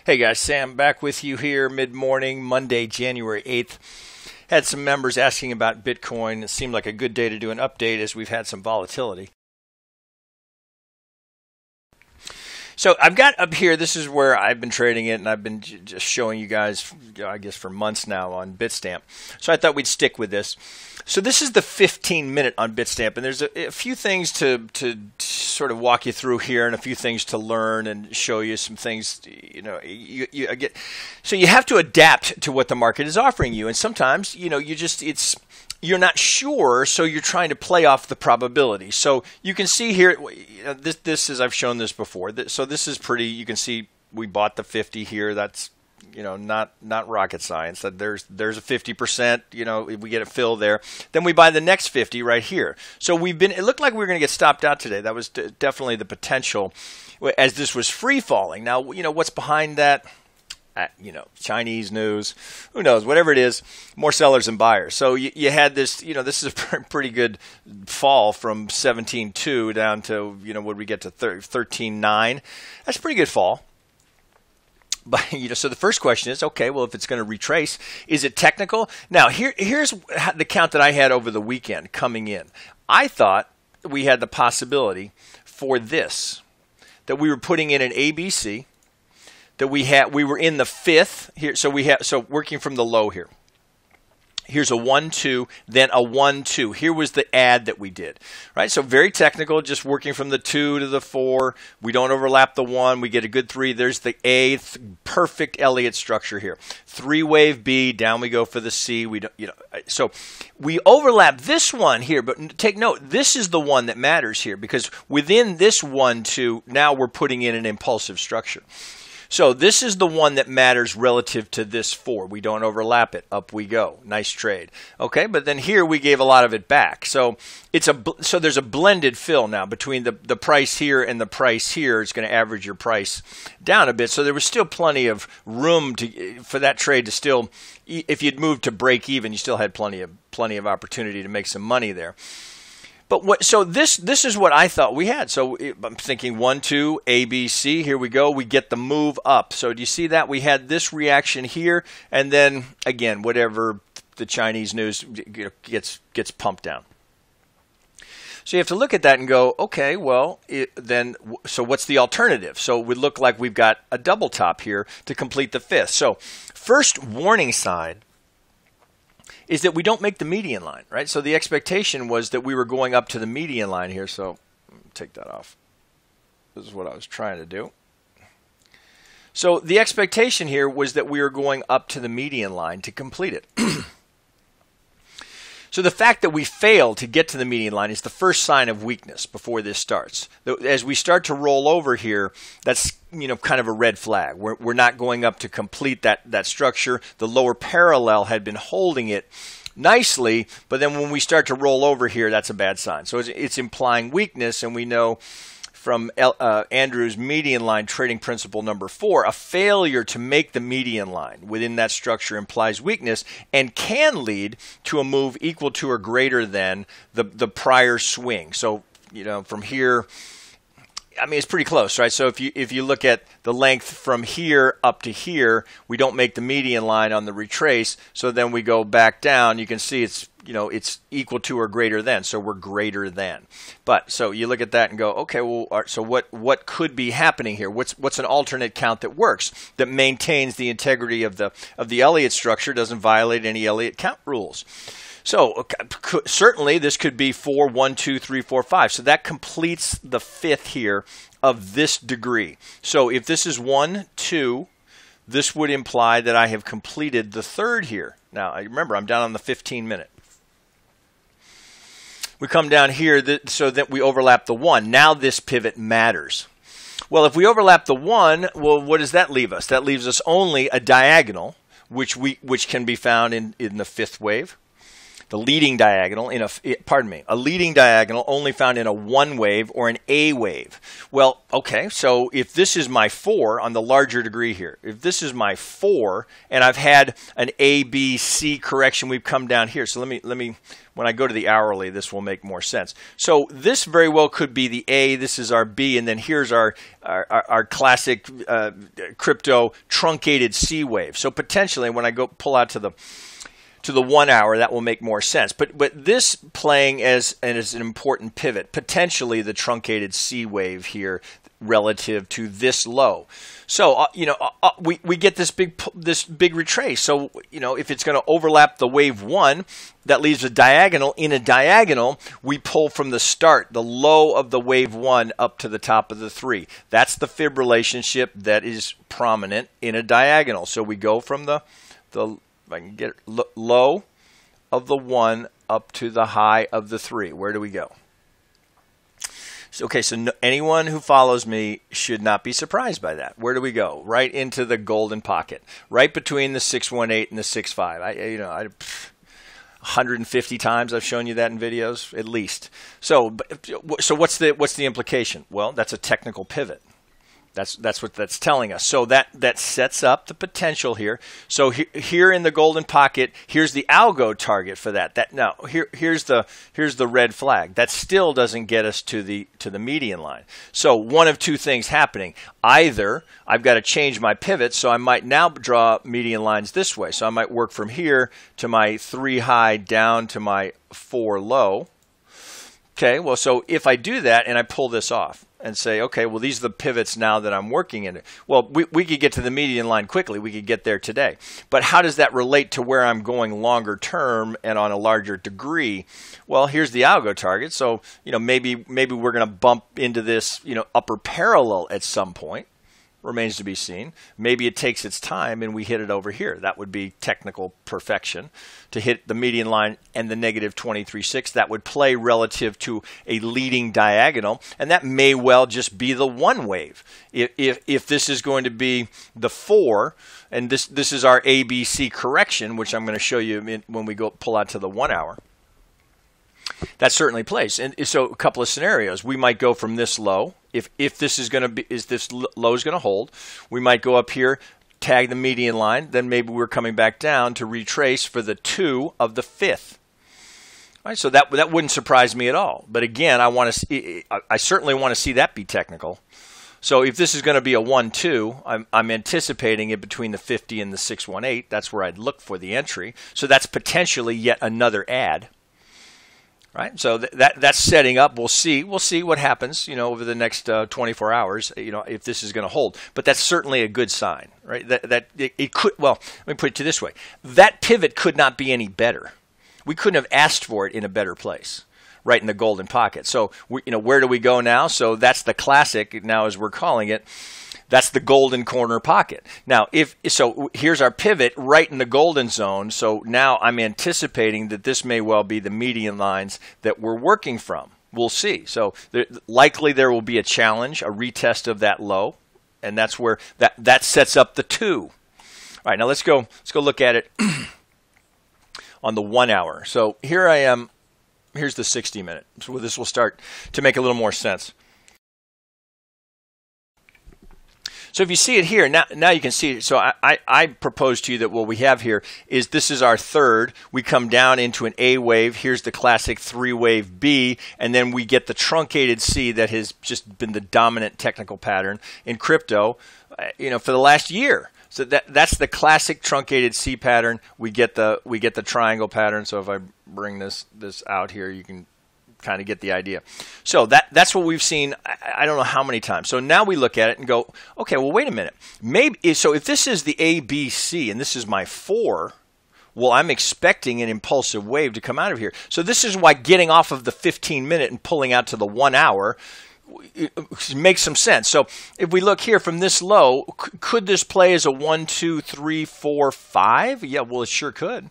Hey guys, Sam back with you here mid-morning, Monday, January 8th. Had some members asking about Bitcoin. It seemed like a good day to do an update as we've had some volatility. So I've got up here, this is where I've been trading it, and I've been just showing you guys, I guess, for months now on Bitstamp. So I thought we'd stick with this. So this is the 15-minute on Bitstamp, and there's a few things to sort of walk you through here, and a few things to learn and show you some things. So you have to adapt to what the market is offering you, and sometimes you're not sure, so you're trying to play off the probability. So you can see here, this is, I've shown this before. So this is pretty, you can see we bought the 50 here. That's, not rocket science. That there's a 50%, we get a fill there. Then we buy the next 50 right here. So it looked like we were going to get stopped out today. That was definitely the potential as this was free falling. Now, what's behind that? Chinese news, who knows, whatever it is, more sellers than buyers. So you had this, this is a pretty good fall from 17.2 down to, what did we get to 13.9? That's a pretty good fall. But, so the first question is, okay, well, if it's going to retrace, is it technical? Now, here's the count that I had over the weekend coming in. I thought we had the possibility for this, that we were putting in an ABC, that we were in the fifth here, so working from the low here. Here's a 1-2, then a 1-2. Here was the add that we did, right? So very technical, just working from the 2 to the 4. We don't overlap the 1. We get a good 3. There's the A, perfect Elliott structure here. 3-wave B, down we go for the C. So we overlap this one here, but take note, this is the one that matters here because within this 1-2, now we're putting in an impulsive structure. So this is the one that matters relative to this 4. We don't overlap it. Up we go. Nice trade. Okay, but then here we gave a lot of it back. So there's a blended fill now between the price here and the price here. It's going to average your price down a bit. So there was still plenty of room for that trade to still, if you'd moved to break even, you still had plenty of opportunity to make some money there. But so this is what I thought we had. So I'm thinking 1-2 ABC. Here we go. We get the move up. So do you see that? We had this reaction here, and then again, whatever the Chinese news gets pumped down. So you have to look at that and go, okay, well, so what's the alternative? So it would look like we've got a double top here to complete the fifth. So first warning sign is that we don't make the median line, right? So the expectation was that we were going up to the median line here. So take that off. This is what I was trying to do. So the expectation here was that we were going up to the median line to complete it. So the fact that we failed to get to the median line is the first sign of weakness before this starts. As we start to roll over here, that's kind of a red flag. We're not going up to complete that structure. The lower parallel had been holding it nicely, but then when we start to roll over here, that's a bad sign. So it's implying weakness, and we know from Andrew's median line trading principle number 4, a failure to make the median line within that structure implies weakness and can lead to a move equal to or greater than the prior swing. So, from here, I mean, it's pretty close, right? So if you look at the length from here up to here, we don't make the median line on the retrace. So then we go back down. You can see it's equal to or greater than. So we're greater than. But so you look at that and go, okay, well, so what could be happening here? What's an alternate count that works, that maintains the integrity of the Elliott structure, doesn't violate any Elliott count rules? So certainly this could be 4, 1, 2, 3, 4, 5. So that completes the fifth here of this degree. So if this is 1, 2, this would imply that I have completed the third here. Now, remember, I'm down on the 15-minute. We come down here so that we overlap the 1. Now this pivot matters. Well, if we overlap the 1, well, what does that leave us? That leaves us only a diagonal, which can be found in the fifth wave. the leading diagonal in a leading diagonal only found in a 1 wave or an A wave. Well, okay, so if this is my 4 on the larger degree here, if this is my 4 and I've had an A, B, C correction, we've come down here. So let me when I go to the hourly, this will make more sense. So this very well could be the A, this is our B, and then here's our classic crypto truncated C wave. So potentially when I go pull out to the 1 hour, that will make more sense. But this playing as an important pivot, potentially the truncated C wave here relative to this low. So we get this big retrace. So if it's going to overlap the wave 1, that leaves a diagonal. In a diagonal, we pull from the start, the low of the wave 1 up to the top of the 3. That's the fib relationship that is prominent in a diagonal. So we go from the if I can get low of the 1 up to the high of the 3. Where do we go? So, okay, so anyone who follows me should not be surprised by that. Where do we go? Right into the golden pocket, right between the 618 and the 65. 150 times I've shown you that in videos, at least. So what's the implication? Well, that's a technical pivot. That's what that's telling us. So that sets up the potential here. So here in the golden pocket, here's the algo target for that. Now here's the red flag. That still doesn't get us to the median line. So one of two things happening. Either I've got to change my pivot, so I might now draw median lines this way. So I might work from here to my 3 high down to my 4 low. Okay, well, so if I do that and I pull this off and say, okay, well, these are the pivots now that I'm working in. Well, we could get to the median line quickly. We could get there today. But how does that relate to where I'm going longer term and on a larger degree? Well, here's the algo target. So, maybe we're going to bump into this, upper parallel at some point. Remains to be seen. Maybe it takes its time and we hit it over here. That would be technical perfection to hit the median line and the negative 23.6. That would play relative to a leading diagonal, and that may well just be the 1 wave. If this is going to be the 4, and this is our ABC correction, which I'm going to show you when we go pull out to the 1 hour. That certainly plays. And so a couple of scenarios. We might go from this low. If this is going to be, this low is going to hold, we might go up here, tag the median line, then maybe we're coming back down to retrace for the 2 of the 5th. All right, so that wouldn't surprise me at all. But again, I certainly want to see that be technical. So if this is going to be a 1-2, I'm anticipating it between the 50 and the 618. That's where I'd look for the entry. So that's potentially yet another add. Right, so that's setting up. We'll see what happens, over the next 24 hours, if this is going to hold. But that's certainly a good sign, right? That it could. Well, let me put it to this way: that pivot could not be any better. We couldn't have asked for it in a better place, right in the golden pocket. So where do we go now? So that's the classic now, as we're calling it. That's the golden corner pocket. Now, here's our pivot right in the golden zone. So now I'm anticipating that this may well be the median lines that we're working from. We'll see. So likely there will be a challenge, a retest of that low, and that's where that sets up the 2. All right, now let's go look at it on the 1 hour. So here I am. Here's the 60-minute. So this will start to make a little more sense. So if you see it here, now you can see it. So I propose to you that what we have here is this is our 3rd. We come down into an A wave. Here's the classic 3-wave B, and then we get the truncated C that has just been the dominant technical pattern in crypto, for the last year. So that's the classic truncated C pattern. We get the triangle pattern. So if I bring this out here, you can kind of get the idea. So that's what we've seen. I don't know how many times. So now we look at it and go, okay, well, wait a minute. Maybe so. If this is the ABC and this is my 4, well, I'm expecting an impulsive wave to come out of here. So this is why getting off of the 15-minute and pulling out to the 1 hour makes some sense. So if we look here from this low, could this play as a 1, 2, 3, 4, 5? Yeah, well, it sure could.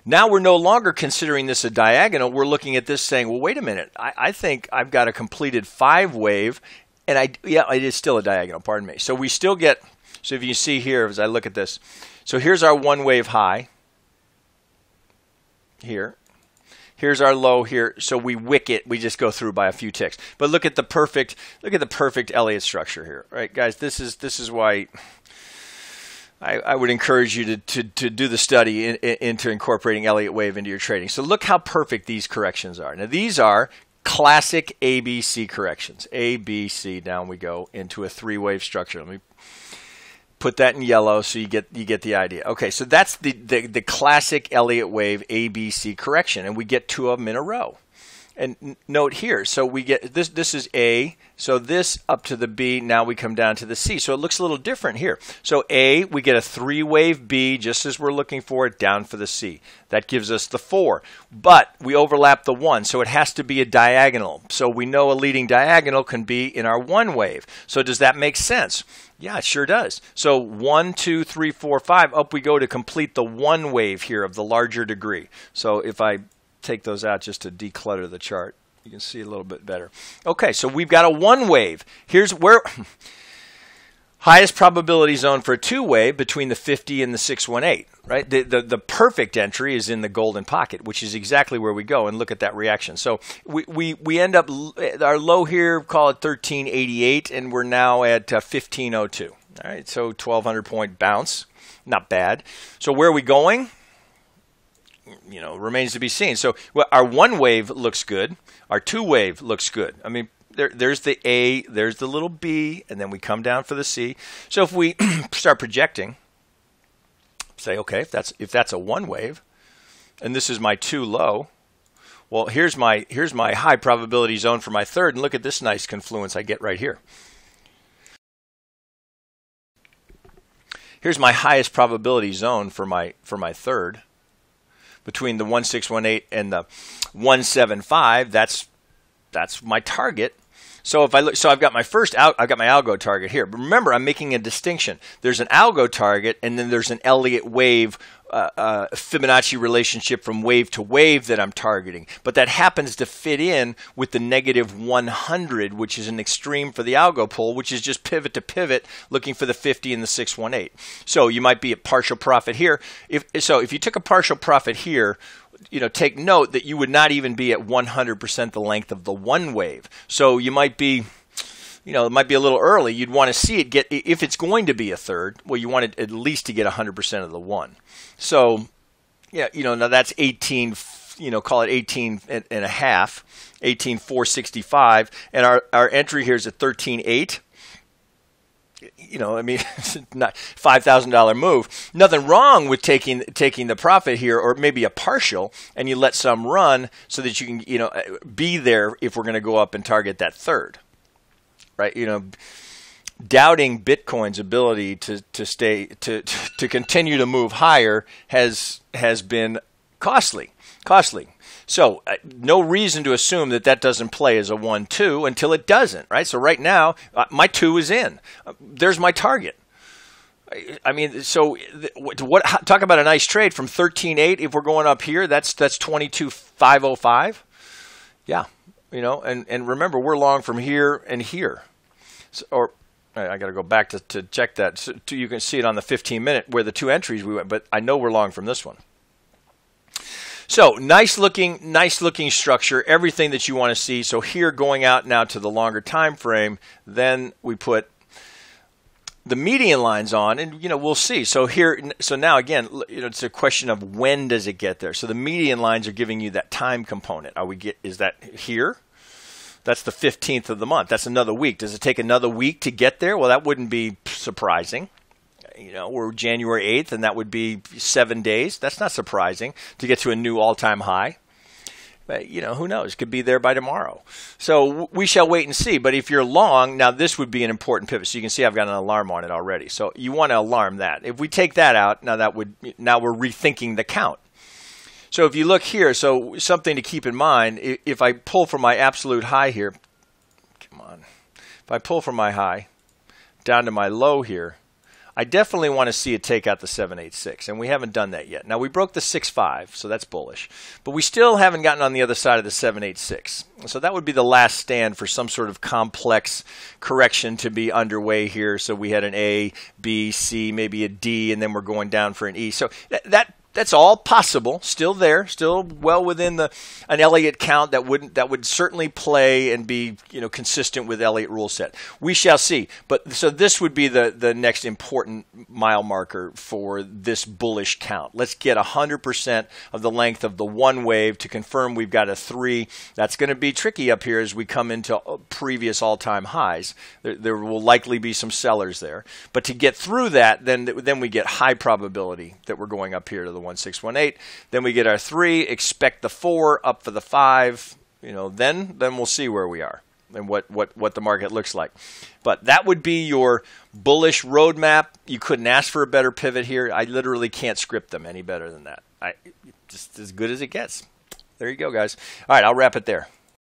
Now we're no longer considering this a diagonal. We're looking at this saying, well, wait a minute. I think I've got a completed 5 wave, and it is still a diagonal, pardon me. So we still get, so if you see here, as I look at this, so here's our 1 wave high here. Here's our low here. So we wick it. We just go through by a few ticks. But look at the perfect Elliott structure here, right, guys? This is why I would encourage you to do the study into incorporating Elliott wave into your trading. So look how perfect these corrections are. Now these are classic ABC corrections. ABC, down we go into a three-wave structure. Let me put that in yellow so you get the idea. Okay, so that's the classic Elliott wave ABC correction, and we get two of them in a row. And note here, so we get this is A, so this up to the B, now we come down to the C. So it looks a little different here. So A, we get a three-wave B, just as we're looking for it, down for the C. That gives us the 4. But we overlap the 1, so it has to be a diagonal. So we know a leading diagonal can be in our 1 wave. So does that make sense? Yeah, it sure does. So 1, 2, 3, 4, 5, up we go to complete the 1 wave here of the larger degree. So if I take those out just to declutter the chart, you can see a little bit better. Okay, so we've got a 1 wave. Here's where highest probability zone for a 2 wave between the 50 and the 618, right? The perfect entry is in the golden pocket, which is exactly where we go, and look at that reaction. So we end up, our low here, call it 1388, and we're now at 1502. All right, so 1200 point bounce, not bad. So where are we going? You know, remains to be seen. So our 1 wave looks good. Our 2 wave looks good. I mean, there's the A, there's the little B, and then we come down for the C. So if we start projecting, say, okay, if that's a 1 wave, and this is my 2 low, well, here's my high probability zone for my 3rd, and look at this nice confluence I get right here. Here's my highest probability zone for my 3rd. Between the 1618 and the 175, that's my target. So if I look, so I've got my I've got my algo target here. But remember, I'm making a distinction. There's an algo target, and then there's an Elliott wave Fibonacci relationship from wave to wave that I'm targeting. But that happens to fit in with the -100, which is an extreme for the algo pull, which is just pivot to pivot, looking for the 50 and the 618. So you might be at partial profit here. If you took a partial profit here, you know, take note that you would not even be at 100% the length of the 1 wave. So you might be, you know, it might be a little early. You'd want to see it get, if it's going to be a 3rd, well, you want it at least to get 100% of the 1. So, yeah, you know, now that's 18, you know, call it 18 and a half, 18,465, and our entry here is at 13.8. You know, I mean, it's not $5,000 move. Nothing wrong with taking the profit here, or maybe a partial, and you let some run so that you can, you know, be there if we're going to go up and target that 3rd, right? You know, doubting Bitcoin's ability to continue to move higher has been costly. So no reason to assume that doesn't play as a 1-2 until it doesn't, right? So right now, my 2 is in. There's my target. I mean, so talk about a nice trade from 13.8. If we're going up here, that's 22,505. Yeah, you know, and remember, we're long from here and here. So, or I got to go back to check that. So you can see it on the 15-minute where the 2 entries we went, but I know we're long from this one. So nice looking structure, everything that you want to see. So here, going out now to the longer time frame, then we put the median lines on, and you know, we'll see. So here, so now again, you know, it's a question of when does it get there. So the median lines are giving you that time component. Is that here? That's the 15th of the month. That's another week. Does it take another week to get there? Well, that wouldn't be surprising. You know, we're January 8th, and that would be 7 days. That's not surprising to get to a new all-time high. But, you know, who knows? It could be there by tomorrow. So we shall wait and see. But if you're long, now this would be an important pivot. So you can see I've got an alarm on it already. So you want to alarm that. If we take that out, now we're rethinking the count. So if you look here, so something to keep in mind, if I pull from my absolute high here, come on, if I pull from my high down to my low here, I definitely want to see it take out the 786, and we haven't done that yet. Now, we broke the 6.5, so that's bullish. But we still haven't gotten on the other side of the 786. So that would be the last stand for some sort of complex correction to be underway here. So we had an A, B, C, maybe a D, and then we're going down for an E. So that That's all possible, still there, still well within an Elliott count that would certainly play and be consistent with Elliott rule set. We shall see. But so this would be the next important mile marker for this bullish count. Let's get 100% of the length of the one wave to confirm we've got a 3. That's going to be tricky up here as we come into previous all-time highs. There will likely be some sellers there. But to get through that, then we get high probability that we're going up here to the 1618. Then we get our 3, expect the 4, up for the 5. Then we'll see where we are and what the market looks like. But that would be your bullish roadmap. You couldn't ask for a better pivot here. I literally can't script them any better than that. Just as good as it gets. There you go, guys. All right, I'll wrap it there.